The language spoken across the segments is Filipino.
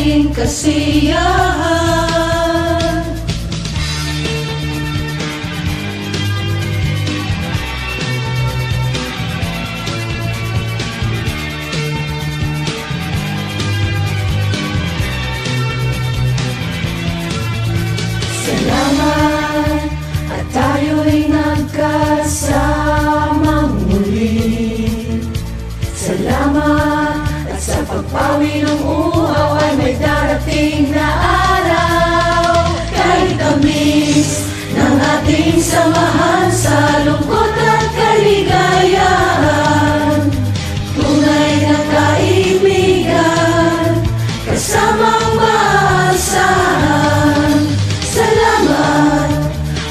ating kasiyahan. Salamat at tayo'y nagkasamang muli. Salamat at sa pagpawi ng uhaw ay may darating na araw. Kahit tamis ng ating samahan sa lungkot at kaligayahan, tunay na kaibigan, kasamang maasahan. Salamat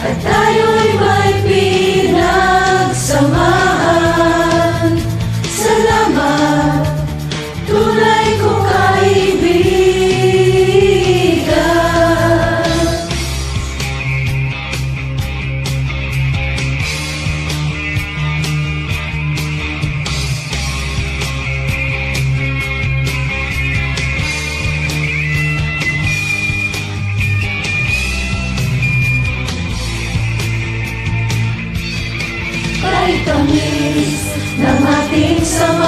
at tayo'y may pinagsamahan. Salamat, tunay kong kaibigan. Kahit tamis ng ating sama,